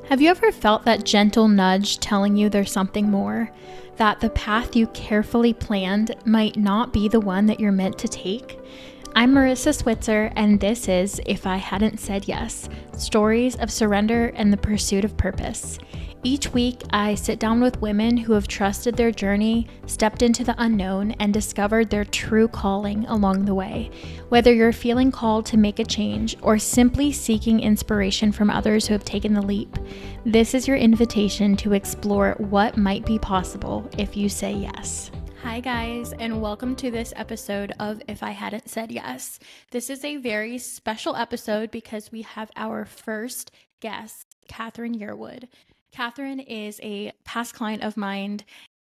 Have you ever felt that gentle nudge telling you there's something more? That the path you carefully planned might not be the one that you're meant to take? I'm Marisa Switzer, and this is If I Hadn't Said Yes, Stories of Surrender and the Pursuit of Purpose. Each week, I sit down with women who have trusted their journey, stepped into the unknown, and discovered their true calling along the way. Whether you're feeling called to make a change or simply seeking inspiration from others who have taken the leap, this is your invitation to explore what might be possible if you say yes. Hi guys, and welcome to this episode of If I Hadn't Said Yes. This is a very special episode because we have our first guest, Catherine Yearwood. Catherine is a past client of mine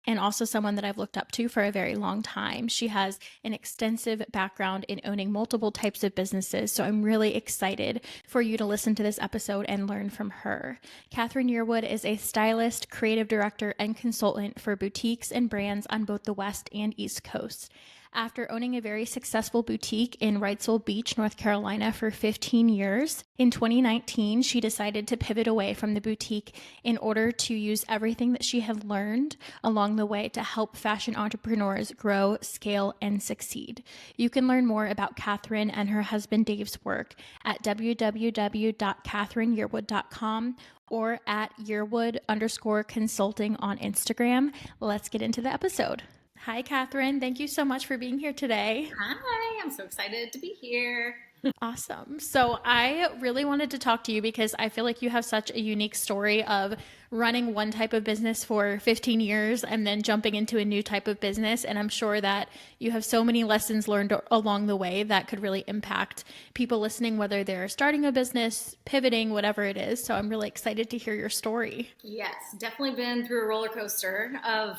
and also someone that I've looked up to for a very long time. She has an extensive background in owning multiple types of businesses, so I'm really excited for you to listen to this episode and learn from her. Catherine Yearwood is a stylist, creative director, and consultant for boutiques and brands on both the West and East Coast. After owning a very successful boutique in Wrightsville Beach, North Carolina for 15 years, in 2019, she decided to pivot away from the boutique in order to use everything that she had learned along the way to help fashion entrepreneurs grow, scale, and succeed. You can learn more about Catherine and her husband Dave's work at www.catherineyearwood.com or at Yearwood_consulting on Instagram. Let's get into the episode. Hi, Catherine. Thank you so much for being here today. Hi, I'm so excited to be here. Awesome. So I really wanted to talk to you because I feel like you have such a unique story of running one type of business for 15 years and then jumping into a new type of business. And I'm sure that you have so many lessons learned along the way that could really impact people listening, whether they're starting a business, pivoting, whatever it is. So I'm really excited to hear your story. Yes, definitely been through a roller coaster of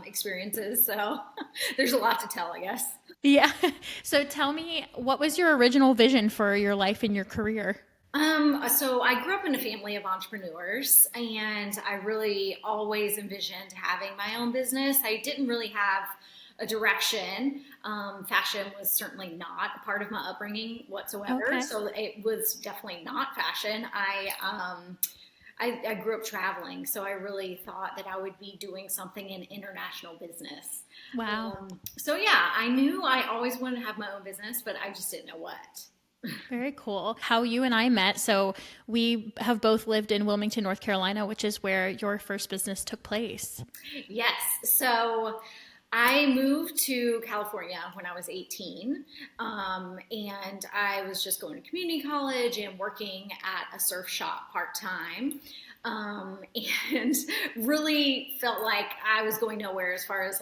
experiences. So there's a lot to tell, I guess. Yeah. So tell me, what was your original vision for your life and your career? So I grew up in a family of entrepreneurs, and I really always envisioned having my own business. I didn't really have a direction. Fashion was certainly not a part of my upbringing whatsoever. Okay. So it was definitely not fashion. I grew up traveling, so I really thought that I would be doing something in international business. Wow. So yeah, I knew I always wanted to have my own business, but I just didn't know what. Very cool. How you and I met. So we have both lived in Wilmington, North Carolina, which is where your first business took place. Yes. So I moved to California when I was 18, and I was just going to community college and working at a surf shop part-time, and really felt like I was going nowhere as far as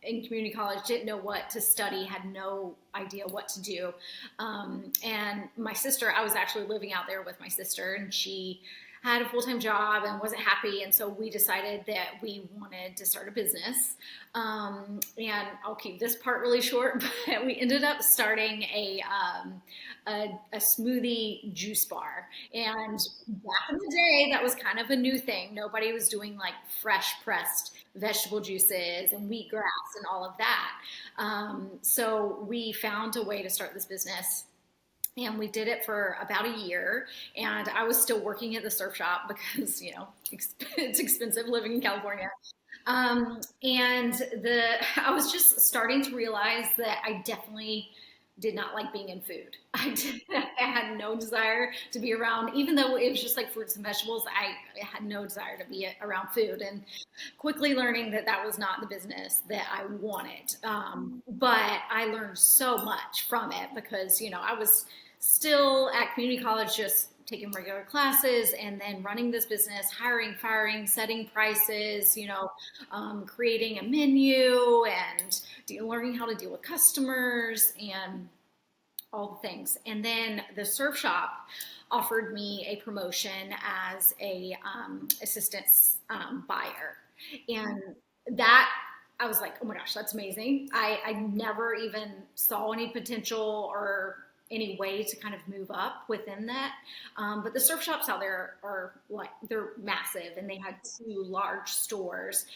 in community college, didn't know what to study, had no idea what to do. And my sister, I was actually living out there with my sister, and she had a full-time job and wasn't happy. And so we decided that we wanted to start a business. And I'll keep this part really short, but we ended up starting a smoothie juice bar. And back in the day, that was kind of a new thing. Nobody was doing like fresh pressed vegetable juices and wheatgrass and all of that. So we found a way to start this business. And we did it for about a year, and I was still working at the surf shop because, it's expensive living in California. I was just starting to realize that I definitely did not like being in food. I had no desire to be around, even though it was just like fruits and vegetables, I had no desire to be around food, and quickly learning that that was not the business that I wanted. But I learned so much from it because, I was still at community college, just taking regular classes and then running this business, hiring, firing, setting prices, creating a menu and learning how to deal with customers and all the things. And then the surf shop offered me a promotion as a assistant buyer. And that, I was like, oh my gosh, that's amazing. I never even saw any potential or any way to kind of move up within that. But the surf shops out there they're massive, and they had 2 large stores.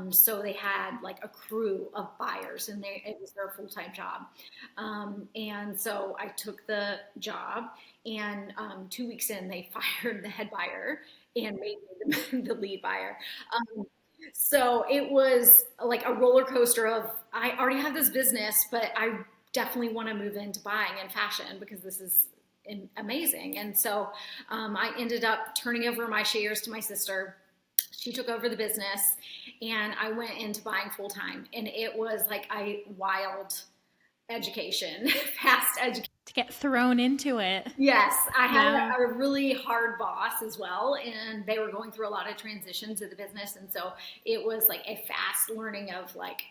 So they had like a crew of buyers, and it was their full-time job. And so I took the job, And 2 weeks in, they fired the head buyer and made me the lead buyer. So it was like a roller coaster of, I already have this business, but I definitely want to move into buying and fashion because this is amazing. And so I ended up turning over my shares to my sister. She took over the business and I went into buying full time. And it was like a wild education, fast education. To get thrown into it. Yes, I had a really hard boss as well, and they were going through a lot of transitions of the business, and so it was like a fast learning of like,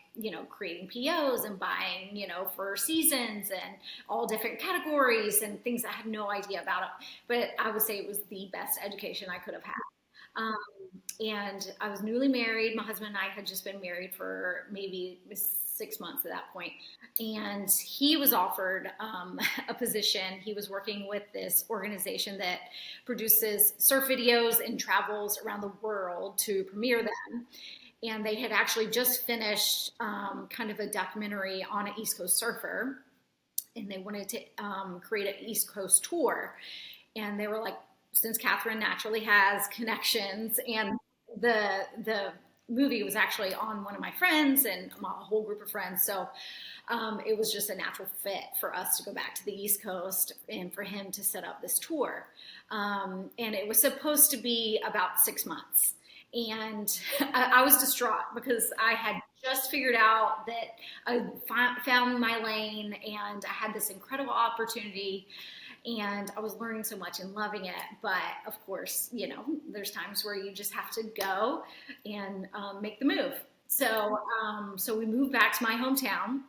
creating POs and buying, for seasons and all different categories and things I had no idea about. But I would say it was the best education I could have had. And I was newly married. My husband and I had just been married for maybe 6 months at that point. And he was offered a position. He was working with this organization that produces surf videos and travels around the world to premiere them. And they had actually just finished kind of a documentary on an East Coast surfer. And they wanted to create an East Coast tour. And they were like, since Catherine naturally has connections, and the movie was actually on one of my friends and a whole group of friends. So it was just a natural fit for us to go back to the East Coast and for him to set up this tour. And it was supposed to be about 6 months. And I was distraught because I had just figured out that I found my lane and I had this incredible opportunity. And I was learning so much and loving it. But of course, there's times where you just have to go and make the move. So we moved back to my hometown,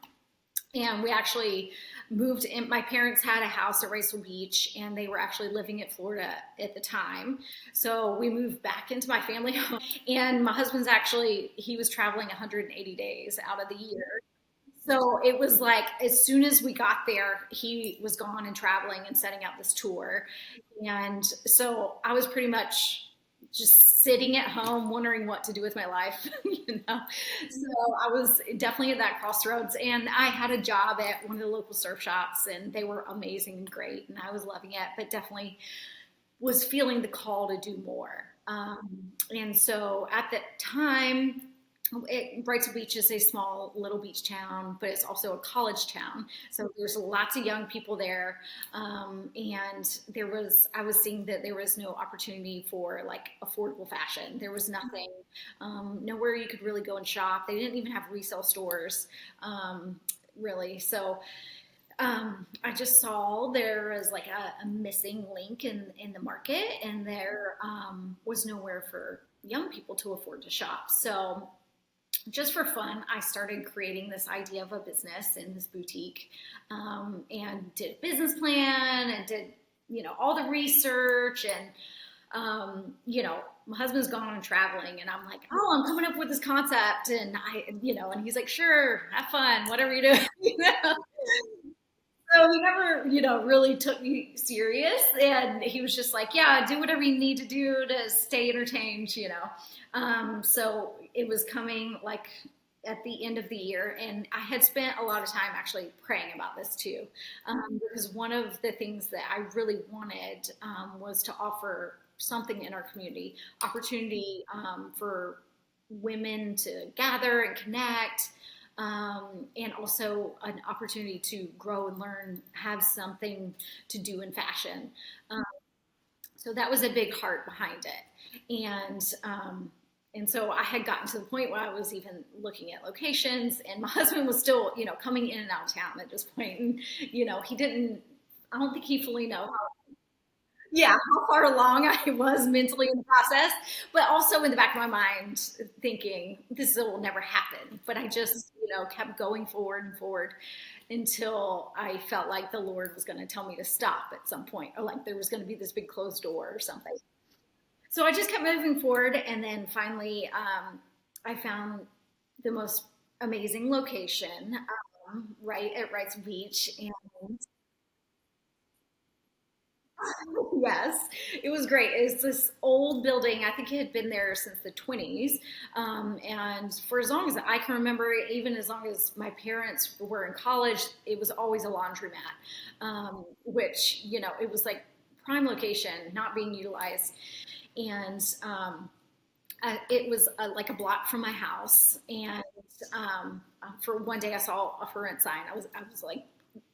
and we actually moved in. My parents had a house at Wrightsville Beach, and they were actually living in Florida at the time. So we moved back into my family home. And my husband's he was traveling 180 days out of the year. So it was like, as soon as we got there, he was gone and traveling and setting up this tour. And so I was pretty much just sitting at home wondering what to do with my life, So I was definitely at that crossroads, and I had a job at one of the local surf shops, and they were amazing and great, and I was loving it, but definitely was feeling the call to do more. And so at that time, Wrightsville Beach is a small little beach town, but it's also a college town. So there's lots of young people there. And I was seeing that there was no opportunity for like affordable fashion. There was nothing, nowhere you could really go and shop. They didn't even have resale stores, really. So I just saw there was like a missing link in the market, and there was nowhere for young people to afford to shop. So just for fun, I started creating this idea of a business in this boutique, and did a business plan and did, all the research, and, my husband's gone and traveling, and I'm like, oh, I'm coming up with this concept. And and he's like, sure, have fun, whatever you do. So he never, really took me serious. And he was just like, yeah, do whatever you need to do to stay entertained, So it was coming like at the end of the year. And I had spent a lot of time actually praying about this too. Because one of the things that I really wanted was to offer something in our community, opportunity for women to gather and connect. And also an opportunity to grow and learn, have something to do in fashion. So that was a big heart behind it. And so I had gotten to the point where I was even looking at locations, and my husband was still, coming in and out of town at this point. And, I don't think he fully know how far along I was mentally in the process, but also in the back of my mind thinking this will never happen. But I just, kept going forward and forward until I felt like the Lord was going to tell me to stop at some point, or like there was going to be this big closed door or something. So I just kept moving forward. And then finally, I found the most amazing location, right at Wrightsville Beach. And yes, it was great. It's this old building. I think it had been there since the 20s. And for as long as I can remember, even as long as my parents were in college, it was always a laundromat, which, it was like prime location, not being utilized. And it was like a block from my house. And for one day I saw a for rent sign. I was like,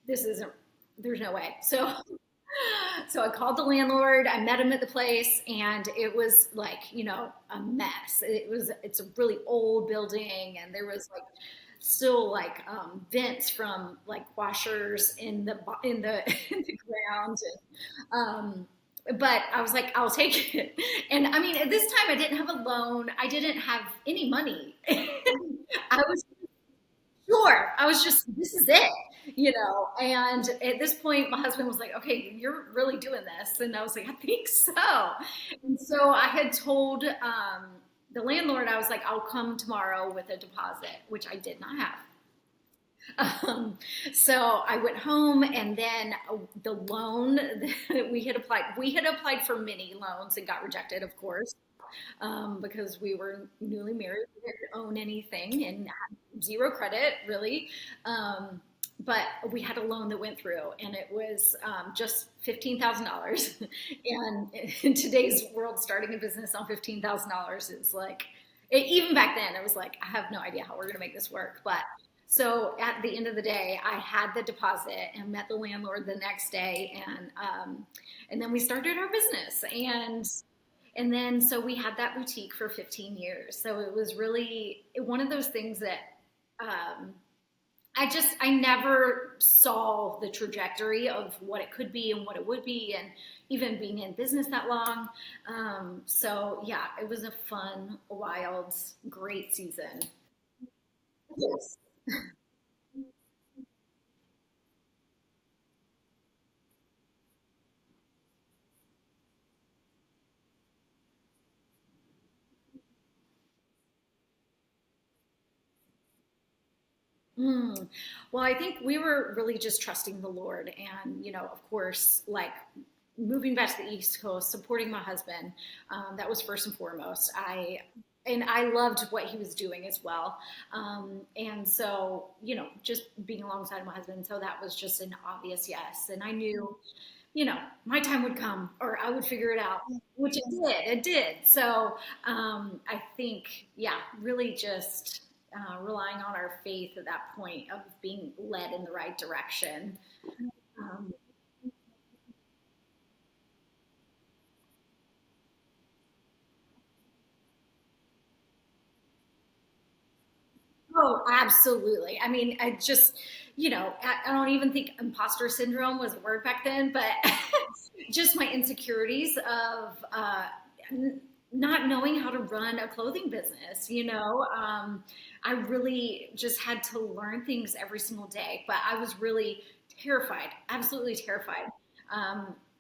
there's no way. So I called the landlord, I met him at the place, and it was like, a mess. It's a really old building, and there was like still like vents from like washers in the in the ground. And, but I was like, I'll take it. And I mean, at this time I didn't have a loan. I didn't have any money. I was sure. I was just, this is it, And at this point, my husband was like, okay, you're really doing this. And I was like, I think so. And so I had told the landlord, I was like, I'll come tomorrow with a deposit, which I did not have. So I went home, and then the loan that we had applied for many loans and got rejected, of course. Because we were newly married, we didn't own anything and had zero credit, really. But we had a loan that went through, and it was just $15,000. And in today's world, starting a business on $15,000 is like, even back then, it was like, I have no idea how we're going to make this work. But so at the end of the day, I had the deposit and met the landlord the next day, and then we started our business. And then, so we had that boutique for 15 years. So it was really one of those things that I never saw the trajectory of what it could be and what it would be, and even being in business that long. So yeah, it was a fun, wild, great season. Yes. Mm. Well, I think we were really just trusting the Lord, and of course, like moving back to the East Coast, supporting my husband. That was first and foremost. I loved what he was doing as well, and so just being alongside my husband. So that was just an obvious yes, and I knew, my time would come, or I would figure it out, which it did. It did. So I think, yeah, really just relying on our faith at that point of being led in the right direction. Um, oh, absolutely. I mean, I don't even think imposter syndrome was a word back then, but just my insecurities of not knowing how to run a clothing business. I really just had to learn things every single day, but I was really terrified, absolutely terrified.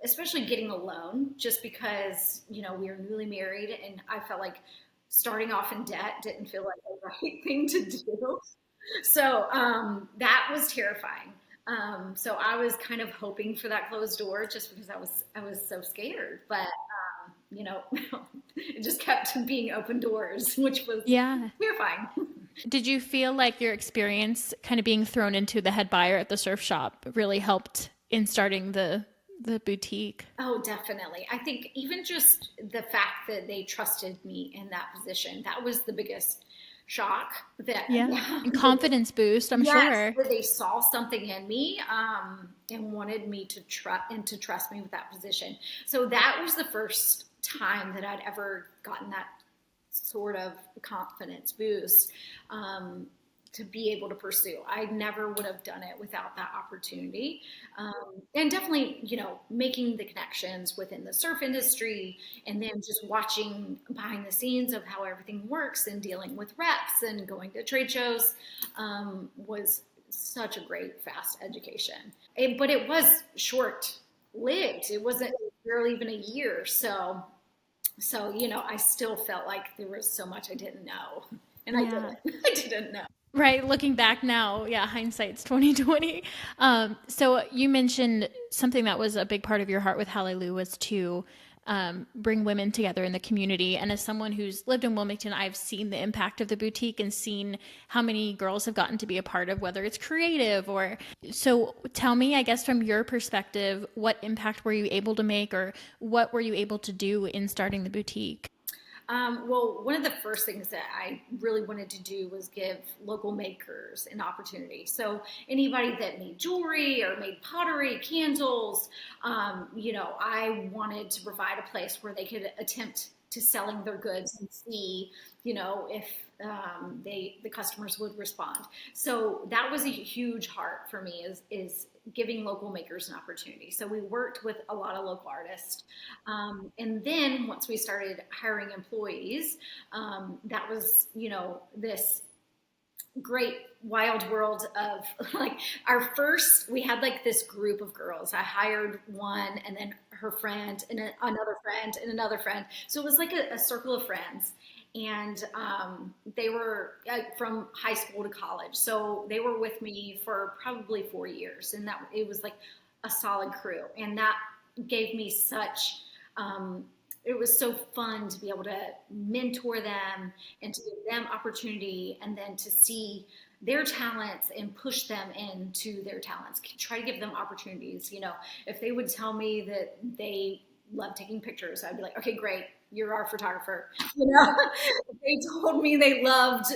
Especially getting a loan, just because we were newly married, and I felt like starting off in debt didn't feel like the right thing to do. So that was terrifying. So I was kind of hoping for that closed door, just because I was so scared. But it just kept being open doors, which was Yeah. terrifying. Did you feel like your experience kind of being thrown into the head buyer at the surf shop really helped in starting the boutique? Oh, definitely. I think even just the fact that they trusted me in that position, that was the biggest shock. Yeah. And confidence boost, I'm Yes, sure. that they saw something in me, and wanted me to trust me with that position. So that was the first time that I'd ever gotten that sort of confidence boost, to be able to pursue. I never would have done it without that opportunity. And definitely, making the connections within the surf industry, and then just watching behind the scenes of how everything works, and dealing with reps and going to trade shows, was such a great, fast education. But it was short lived. It wasn't barely even a year. So, I still felt like there was so much I didn't know. And I Yeah. didn't. I didn't know. Right. Looking back now, yeah, hindsight's 2020. So you mentioned something that was a big part of your heart with Hallelujah was to bring women together in the community. And as someone who's lived in Wilmington, I've seen the impact of the boutique and seen how many girls have gotten to be a part of, whether it's creative or so. Tell me, I guess, from your perspective, what impact were you able to make, or what were you able to do in starting the boutique? Well, one of the first things that I really wanted to do was give local makers an opportunity. So anybody that made jewelry or made pottery, candles, I wanted to provide a place where they could attempt to selling their goods and see, if the customers would respond. So that was a huge heart for me, is giving local makers an opportunity. So we worked with a lot of local artists. And then once we started hiring employees, that was, this great wild world of we had like this group of girls. I hired one, and then her friend, and another friend, and another friend. So it was like a circle of friends. And they were from high school to college. So they were with me for probably 4 years. And it was like a solid crew. And that gave me such, it was so fun to be able to mentor them and to give them opportunity, and then to see their talents and push them into their talents, try to give them opportunities. If they would tell me that they love taking pictures, I'd be like, okay, great, you're our photographer. If they told me they loved,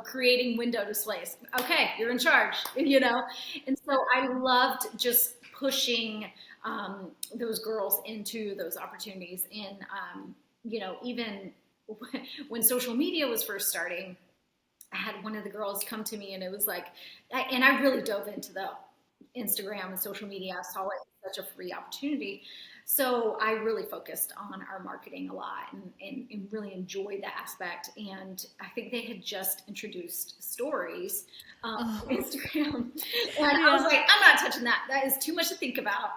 creating window displays, okay, you're in charge, And so I loved just pushing those girls into those opportunities. And, even when social media was first starting, I had one of the girls come to me, and it was like, and I really dove into the Instagram and social media. I saw it as such a free opportunity. So I really focused on our marketing a lot, and really enjoyed that aspect. And I think they had just introduced stories on Instagram. And I was like, I'm not touching that. That is too much to think about.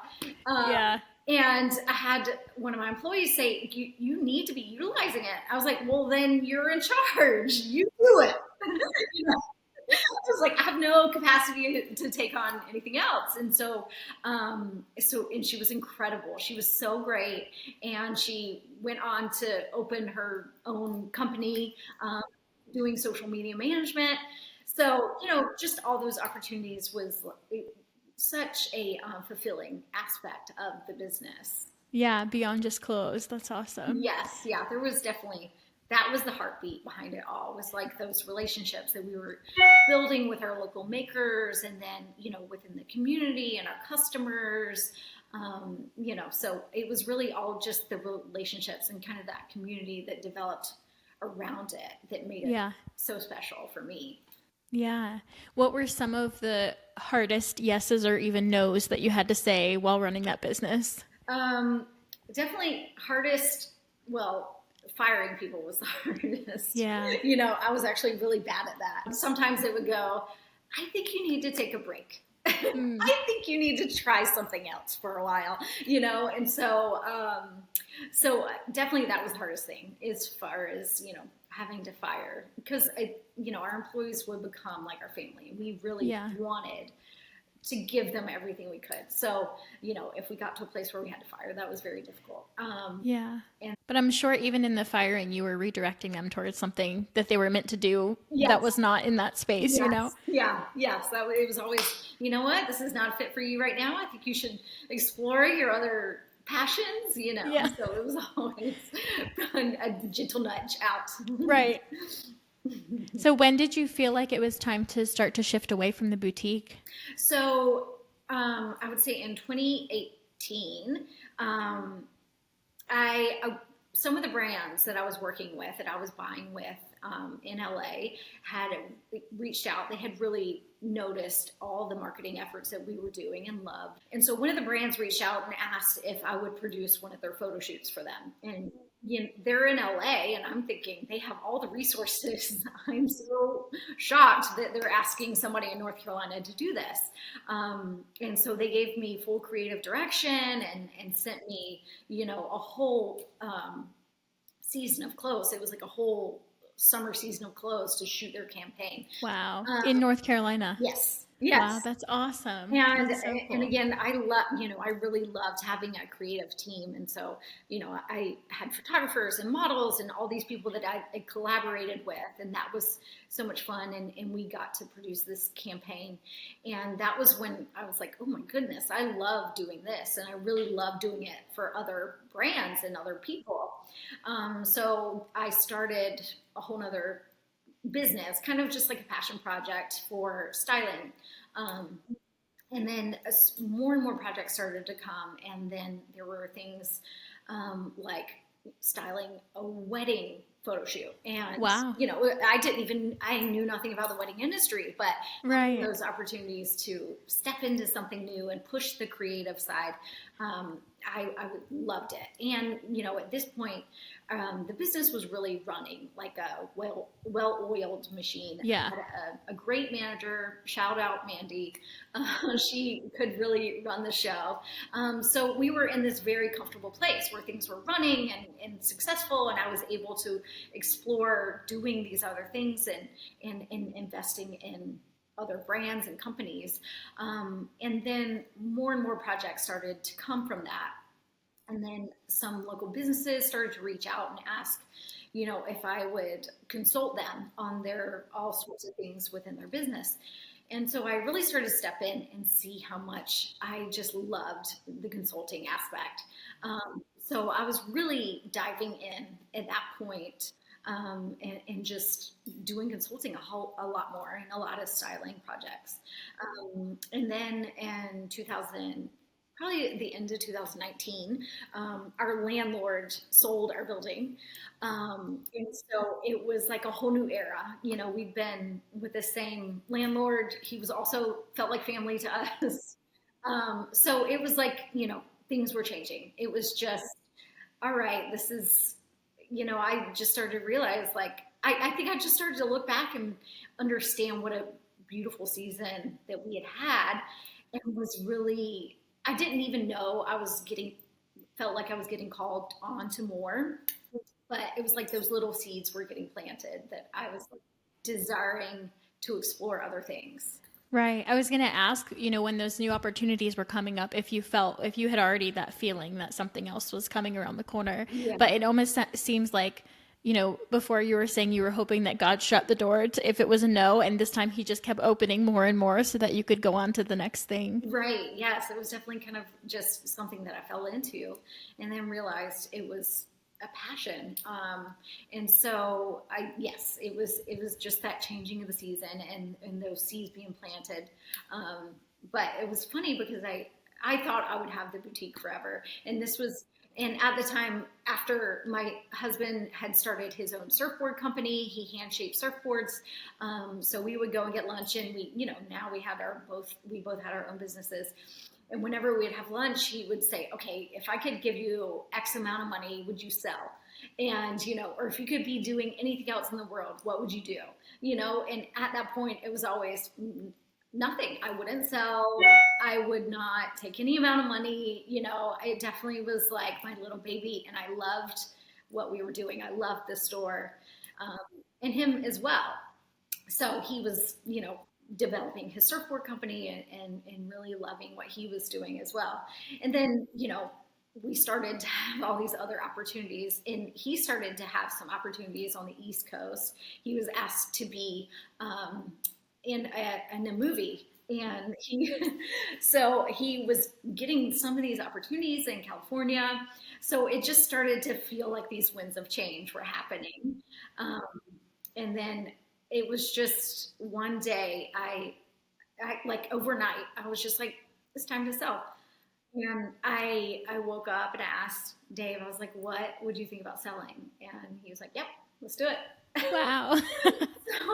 And I had one of my employees say, you need to be utilizing it. I was like, well, then you're in charge. You do it. I was like, I have no capacity to take on anything else. And so, and she was incredible. She was so great. And she went on to open her own company, doing social media management. So, just all those opportunities was such a fulfilling aspect of the business. Yeah, beyond just clothes. That's awesome. Yes. Yeah, there was definitely, that was the heartbeat behind it all, was like those relationships that we were building with our local makers, and then, within the community and our customers, so it was really all just the relationships and kind of that community that developed around it that made it so special for me. Yeah. What were some of the hardest yeses or even nos that you had to say while running that business? Definitely hardest, firing people was the hardest. Yeah. I was actually really bad at that. Sometimes it would go, I think you need to take a break. I think you need to try something else for a while, And so, definitely that was the hardest thing, as far as, having to fire, because our employees would become like our family. We really wanted to give them everything we could. So, if we got to a place where we had to fire, that was very difficult. But I'm sure even in the firing, you were redirecting them towards something that they were meant to do that was not in that space, Yeah. Yes. It was always, what, this is not a fit for you right now. I think you should explore your other passions, So it was always a gentle nudge out. Right. So when did you feel like it was time to start to shift away from the boutique? So I would say in 2018, some of the brands that I was working with, that I was buying with in LA, had reached out. They had really noticed all the marketing efforts that we were doing and loved. And so one of the brands reached out and asked if I would produce one of their photo shoots for them. And they're in LA, and I'm thinking they have all the resources. I'm so shocked that they're asking somebody in North Carolina to do this. And so they gave me full creative direction and sent me, a whole season of clothes. It was like a whole summer seasonal clothes to shoot their campaign. Wow. In North Carolina. Yes. Wow, that's awesome. And That's so cool. and again, I really loved having a creative team. And so, I had photographers and models and all these people that I collaborated with, and that was so much fun. And we got to produce this campaign. And that was when I was like, oh my goodness, I love doing this. And I really love doing it for other brands and other people. So I started a whole nother business, kind of just like a passion project for styling. And then more and more projects started to come. And then there were things like styling a wedding photo shoot. And, wow. I knew nothing about the wedding industry, but right. those opportunities to step into something new and push the creative side, I loved it. And, at this point, the business was really running like a well-oiled machine. Yeah. I had a great manager, shout out Mandy. She could really run the show. So we were in this very comfortable place where things were running and successful, and I was able to explore doing these other things and investing in other brands and companies. And then more and more projects started to come from that. And then some local businesses started to reach out and ask, if I would consult them on all sorts of things within their business. And so I really started to step in and see how much I just loved the consulting aspect. So I was really diving in at that point, and just doing consulting a lot more and a lot of styling projects. And then in probably at the end of 2019, our landlord sold our building. And so it was like a whole new era. We'd been with the same landlord. He was also felt like family to us. So it was like, things were changing. It was just, all right, this is, I just started to realize, like, I think I just started to look back and understand what a beautiful season that we had and was really, I didn't even know felt like I was getting called on to more, but it was like those little seeds were getting planted that I was like desiring to explore other things. Right. I was going to ask, when those new opportunities were coming up, if you had already that feeling that something else was coming around the corner. Yeah. But it almost seems like, before you were saying you were hoping that God shut the door if it was a no, and this time he just kept opening more and more so that you could go on to the next thing. Right. Yes. It was definitely kind of just something that I fell into and then realized it was a passion. And so it was just that changing of the season and those seeds being planted. But it was funny because I thought I would have the boutique forever. And at the time, after my husband had started his own surfboard company, he hand-shaped surfboards. So we would go and get lunch, and now we both had our own businesses. And whenever we'd have lunch, he would say, okay, if I could give you X amount of money, would you sell? And, or if you could be doing anything else in the world, what would you do? And at that point, it was always nothing. I wouldn't sell. I would not take any amount of money. It definitely was like my little baby, and I loved what we were doing. I loved the store, and him as well. So he was, developing his surfboard company and really loving what he was doing as well. And then, we started to have all these other opportunities, and he started to have some opportunities on the East Coast. He was asked to be in a movie, and so he was getting some of these opportunities in California. So it just started to feel like these winds of change were happening. And then it was just one day, I like overnight, I was just like, it's time to sell. And I woke up and I asked Dave, I was like, what would you think about selling? And he was like, yep, let's do it. Wow. So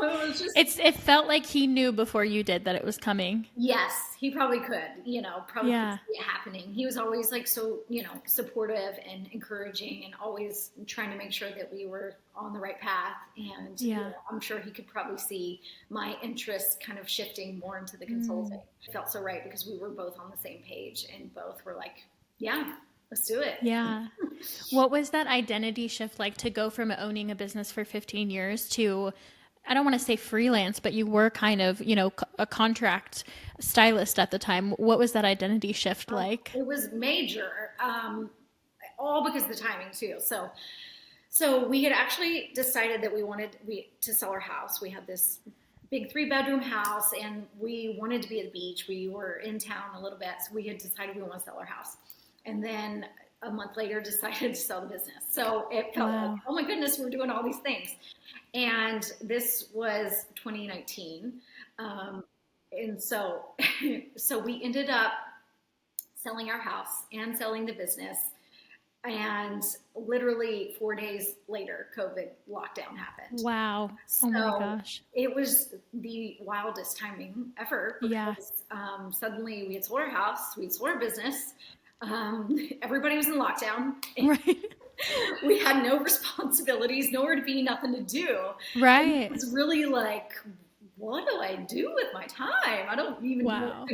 it was just, it felt like he knew before you did that it was coming. Yes, he probably could, could see it happening. He was always like, so, supportive and encouraging and always trying to make sure that we were on the right path. And I'm sure he could probably see my interests kind of shifting more into the consulting. It felt so right because we were both on the same page and both were like, yeah, let's do it. Yeah. What was that identity shift like to go from owning a business for 15 years to, I don't want to say freelance, but you were kind of, a contract stylist at the time. What was that identity shift like? It was major, all because of the timing too. So we had actually decided that we wanted to sell our house. We had this big 3-bedroom house and we wanted to be at the beach. We were in town a little bit. So we had decided we want to sell our house. And then a month later decided to sell the business. So it felt like, oh my goodness, we're doing all these things. And this was 2019. And so we ended up selling our house and selling the business. And literally 4 days later, COVID lockdown happened. Wow. Oh my gosh. It was the wildest timing ever because suddenly we had sold our house, we had sold our business. Everybody was in lockdown. Right. We had no responsibilities, nowhere to be, nothing to do. Right. It was really like, what do I do with my time? I don't even know,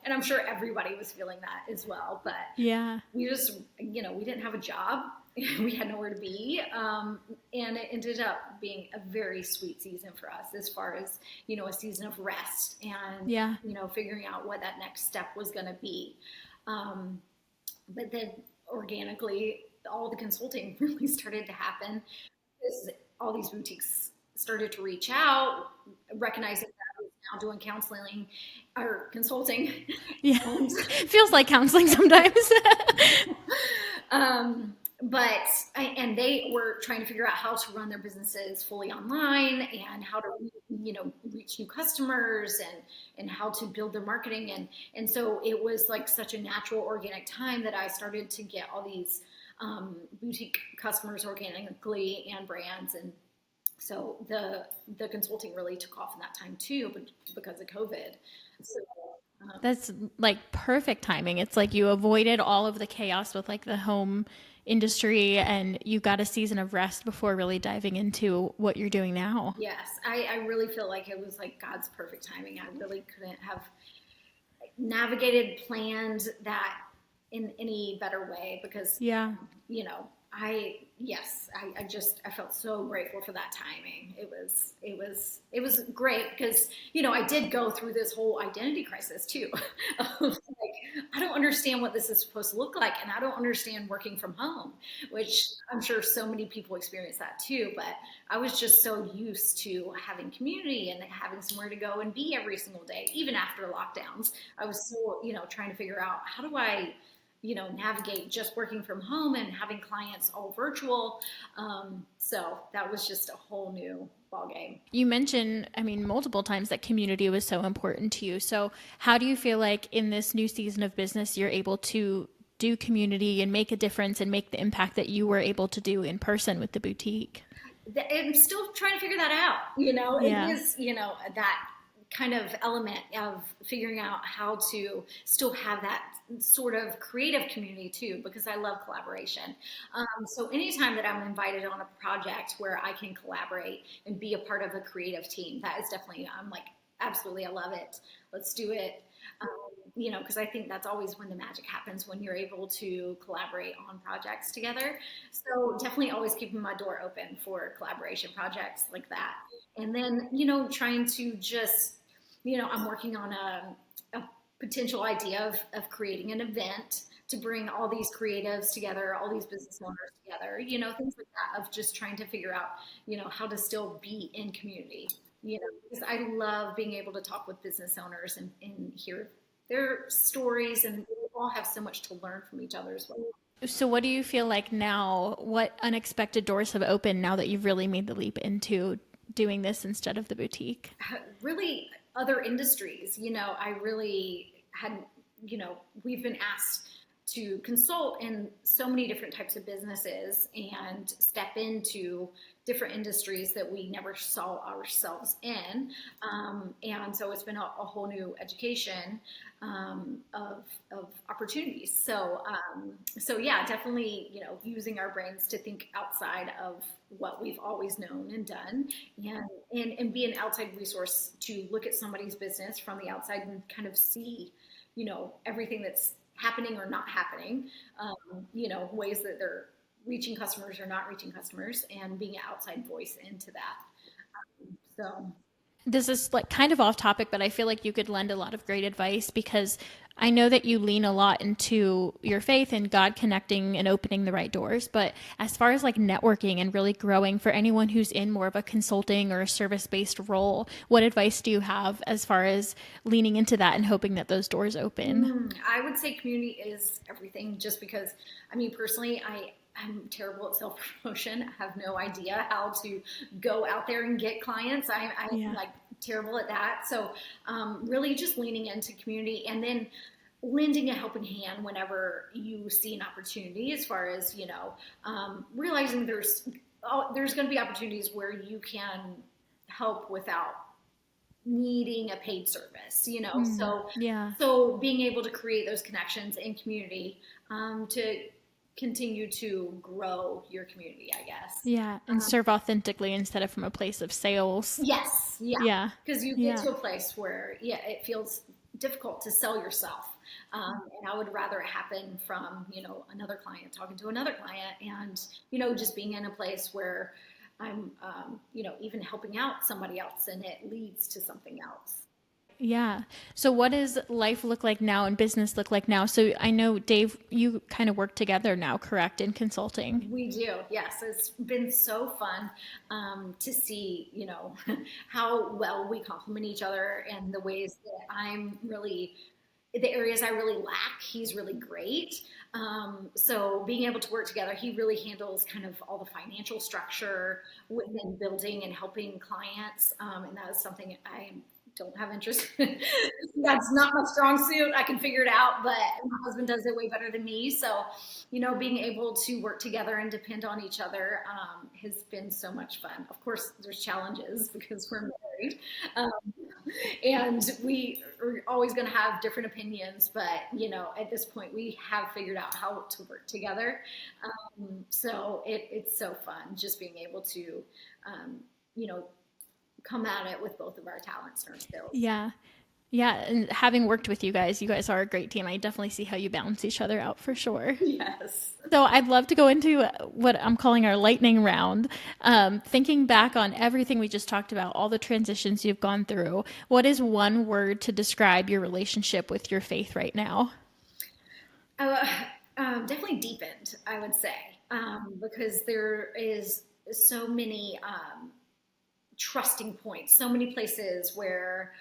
and I'm sure everybody was feeling that as well. But we just, we didn't have a job. We had nowhere to be. And it ended up being a very sweet season for us as far as, a season of rest and, figuring out what that next step was going to be. But then organically, all the consulting really started to happen because all these boutiques started to reach out, recognizing that I was now doing counseling or consulting. Yeah, feels like counseling sometimes. And they were trying to figure out how to run their businesses fully online and how to, reach new customers and how to build their marketing. And so it was like such a natural, organic time that I started to get all these boutique customers organically and brands. And so the consulting really took off in that time too, but because of COVID. So, that's like perfect timing. It's like you avoided all of the chaos with like the home industry and you got a season of rest before really diving into what you're doing now. Yes. I really feel like it was like God's perfect timing. I really couldn't have navigated, planned in any better way because, I felt so grateful for that timing. It was great because, I did go through this whole identity crisis too. Of like, I don't understand what this is supposed to look like. And I don't understand working from home, which I'm sure so many people experience that too. But I was just so used to having community and having somewhere to go and be every single day, even after lockdowns. I was so, trying to figure out how do I navigate just working from home and having clients all virtual. So that was just a whole new ballgame. You mentioned, multiple times that community was so important to you. So how do you feel like in this new season of business, you're able to do community and make a difference and make the impact that you were able to do in person with the boutique? I'm still trying to figure that out. It is, that kind of element of figuring out how to still have that sort of creative community too, because I love collaboration. So anytime that I'm invited on a project where I can collaborate and be a part of a creative team, that is definitely, I'm like, absolutely, I love it. Let's do it. Because I think that's always when the magic happens, when you're able to collaborate on projects together. So definitely always keeping my door open for collaboration projects like that. And then, trying to just, I'm working on a potential idea of creating an event to bring all these creatives together, all these business owners together, things like that, of just trying to figure out, how to still be in community, because I love being able to talk with business owners and hear their stories, and we all have so much to learn from each other as well. So what do you feel like now? What unexpected doors have opened now that you've really made the leap into doing this instead of the boutique? Really other industries, I really hadn't, we've been asked to consult in so many different types of businesses and step into different industries that we never saw ourselves in. And so it's been a whole new education of opportunities. So yeah, definitely, using our brains to think outside of what we've always known and done, and be an outside resource to look at somebody's business from the outside and kind of see, everything that's happening or not happening, ways that they're reaching customers or not reaching customers, and being an outside voice into that. So This is like kind of off topic, but I feel like you could lend a lot of great advice, because I know that you lean a lot into your faith and God connecting and opening the right doors. But as far as like networking and really growing for anyone who's in more of a consulting or a service-based role, what advice do you have as far as leaning into that and hoping that those doors open? I would say community is everything, just because, I mean, personally, I'm terrible at self-promotion. I have no idea how to go out there and get clients. I'm like terrible at that. So really just leaning into community, and then lending a helping hand whenever you see an opportunity, as far as, realizing there's going to be opportunities where you can help without needing a paid service, so being able to create those connections in community, to continue to grow your community, I guess. Yeah, and serve authentically instead of from a place of sales. Yes, yeah. Because you get to a place where, it feels difficult to sell yourself. And I would rather it happen from, another client talking to another client, and, just being in a place where I'm, even helping out somebody else, and it leads to something else. Yeah. So what does life look like now and business look like now? So I know, Dave, you kind of work together now, correct, in consulting? We do, yes. It's been so fun to see, how well we complement each other, and the ways that the areas I really lack, he's really great. So being able to work together, he really handles kind of all the financial structure within building and helping clients. And that is something I don't have interest in. That's not my strong suit. I can figure it out, but my husband does it way better than me. So, being able to work together and depend on each other has been so much fun. Of course, there's challenges because we're married. And we are always going to have different opinions, but, at this point we have figured out how to work together. So it's so fun just being able to, come at it with both of our talents and our skills. Yeah. Yeah. And having worked with you guys are a great team. I definitely see how you balance each other out for sure. Yes. So I'd love to go into what I'm calling our lightning round. Thinking back on everything we just talked about, all the transitions you've gone through, what is one word to describe your relationship with your faith right now? Definitely deepened, I would say, because there is so many trusting points, so many places where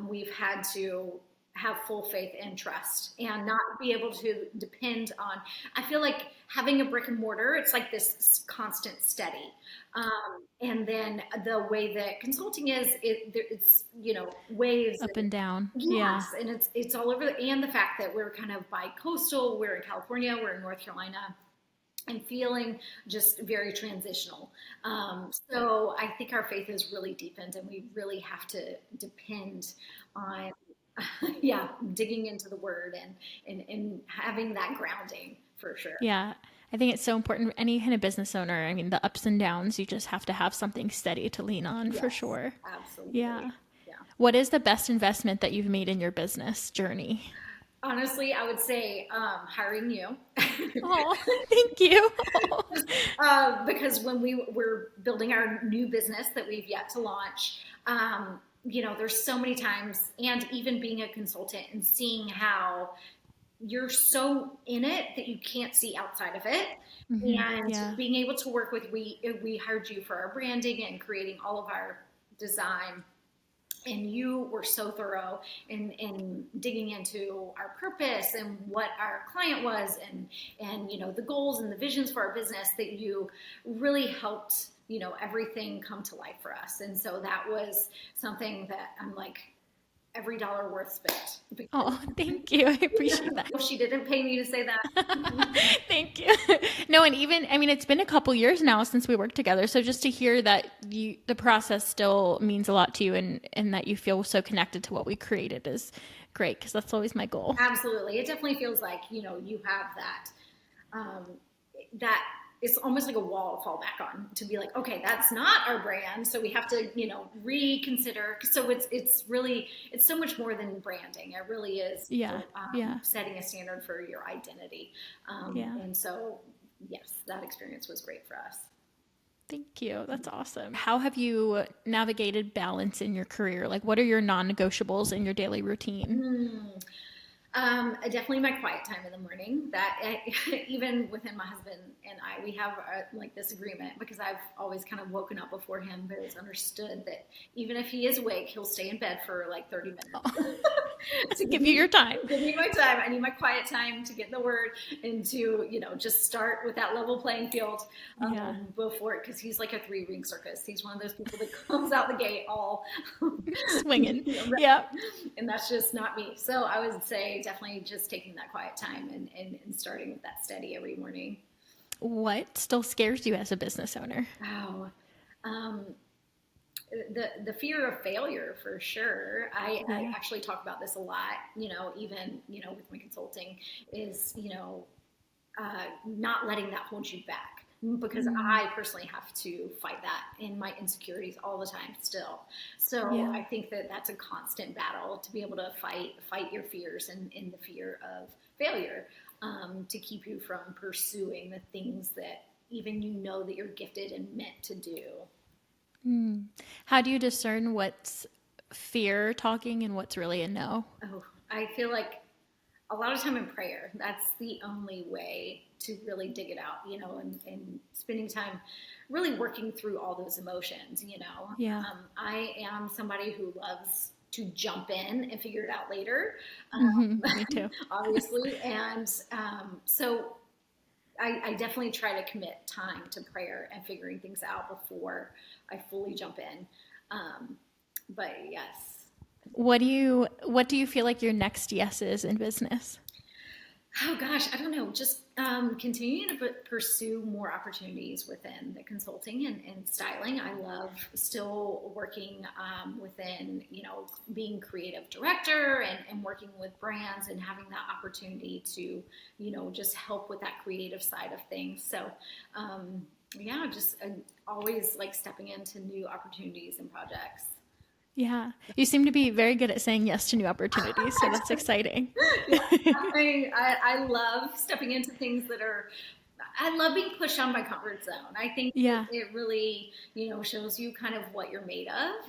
we've had to have full faith and trust, and not be able to depend on, I feel like having a brick and mortar, it's like this constant steady. And then the way that consulting is, it's, waves up and down. Yes. Yeah. And it's all over. And the fact that we're kind of bi-coastal, we're in California, we're in North Carolina, and feeling just very transitional. So I think our faith has really deepened, and we really have to depend on, digging into the word and having that grounding for sure. Yeah. I think it's so important. Any kind of business owner, I mean, the ups and downs, you just have to have something steady to lean on. Yes, for sure. Absolutely. Yeah. What is the best investment that you've made in your business journey? Honestly, I would say hiring you. Oh, thank you. Because when we were building our new business that we've yet to launch, there's so many times, and even being a consultant and seeing how you're so in it that you can't see outside of it. Mm-hmm. And being able to work with, we hired you for our branding and creating all of our design. And you were so thorough in digging into our purpose and what our client was, and the goals and the visions for our business, that you really helped, everything come to life for us. And so that was something that I'm like, every dollar worth spent. Oh, thank you. I appreciate that. She didn't pay me to say that. Thank you. No, and even, I mean, it's been a couple years now since we worked together. So just to hear that the process still means a lot to you, and that you feel so connected to what we created is great, because that's always my goal. Absolutely. It definitely feels like, you have that it's almost like a wall to fall back on, to be like, okay, that's not our brand, so we have to, reconsider. So it's really, it's so much more than branding. It really is setting a standard for your identity. And so, yes, that experience was great for us. Thank you. That's awesome. How have you navigated balance in your career? Like, what are your non-negotiables in your daily routine? Definitely my quiet time in the morning. Even within my husband and I, we have this agreement, because I've always kind of woken up before him, but it's understood that even if he is awake, he'll stay in bed for like 30 minutes. To give you your time. Give me my time. I need my quiet time to get in the word and to, just start with that level playing field before, because he's like a 3-ring circus. He's one of those people that comes out the gate all swinging. Yeah. And that's just not me. So I would say definitely just taking that quiet time and starting with that steady every morning. What still scares you as a business owner? The fear of failure, for sure. I actually talk about this a lot, even, with my consulting, is, not letting that hold you back, because I personally have to fight that in my insecurities all the time still. So I think that that's a constant battle, to be able to fight your fears and the fear of failure, to keep you from pursuing the things that even that you're gifted and meant to do. How do you discern what's fear talking and what's really a no? Oh, I feel like a lot of time in prayer, that's the only way to really dig it out, and spending time really working through all those emotions, I am somebody who loves to jump in and figure it out later. Me too. Obviously. And so I definitely try to commit time to prayer and figuring things out before I fully jump in. But yes. What do you feel like your next yes is in business? Oh gosh, I don't know. Just continuing to pursue more opportunities within the consulting and styling. I love still working within, being creative director and working with brands and having that opportunity to, just help with that creative side of things. So, just always like stepping into new opportunities and projects. Yeah. You seem to be very good at saying yes to new opportunities, so that's exciting. I love stepping into things I love being pushed out of my comfort zone. I think it really, shows you kind of what you're made of.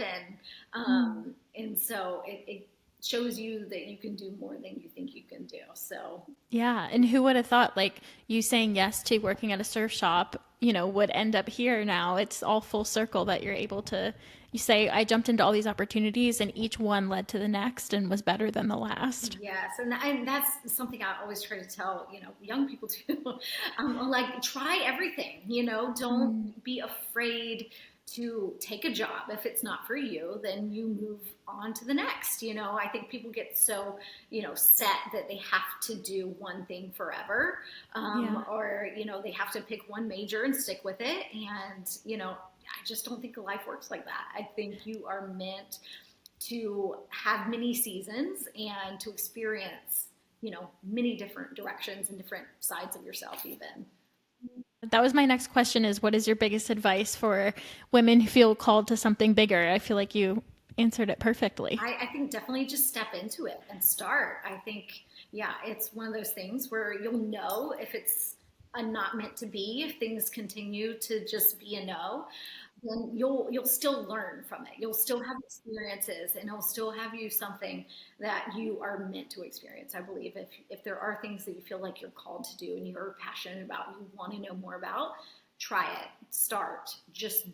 And so it shows you that you can do more than you think you can do. So. Yeah. And who would have thought, like, you saying yes to working at a surf shop, would end up here now? It's all full circle that you're able to, you say, I jumped into all these opportunities and each one led to the next and was better than the last. Yes. And that's something I always try to tell, young people too. Like, try everything, don't be afraid to take a job. If it's not for you, then you move on to the next. I think people get so, set that they have to do one thing forever, or, they have to pick one major and stick with it. And, I just don't think life works like that. I think you are meant to have many seasons and to experience, many different directions and different sides of yourself even. That was my next question, is what is your biggest advice for women who feel called to something bigger? I feel like you answered it perfectly. I think definitely just step into it and start. I think, it's one of those things where you'll know if it's a not meant to be. If things continue to just be a no, then you'll still learn from it. You'll still have experiences, and it'll still have you something that you are meant to experience. I believe if there are things that you feel like you're called to do and you're passionate about, you want to know more about, try it, start, just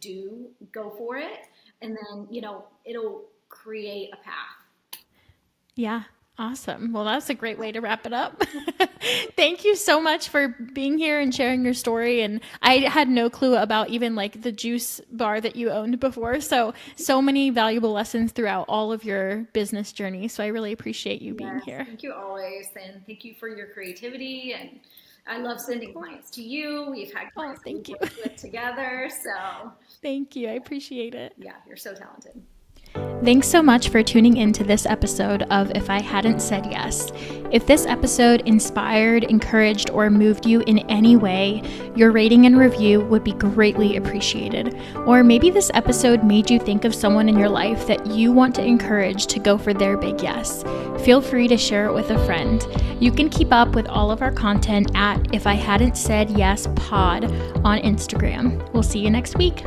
go for it. And then, it'll create a path. Yeah. Awesome. Well, that's a great way to wrap it up. Thank you so much for being here and sharing your story. And I had no clue about even like the juice bar that you owned before. So many valuable lessons throughout all of your business journey. So I really appreciate you being here. Thank you always. And thank you for your creativity. And I love sending clients to you. We've had clients thank you. With together. So thank you. I appreciate it. Yeah, you're so talented. Thanks so much for tuning into this episode of If I Hadn't Said Yes. If this episode inspired, encouraged, or moved you in any way, your rating and review would be greatly appreciated. Or maybe this episode made you think of someone in your life that you want to encourage to go for their big yes. Feel free to share it with a friend. You can keep up with all of our content at If I Hadn't Said Yes Pod on Instagram. We'll see you next week.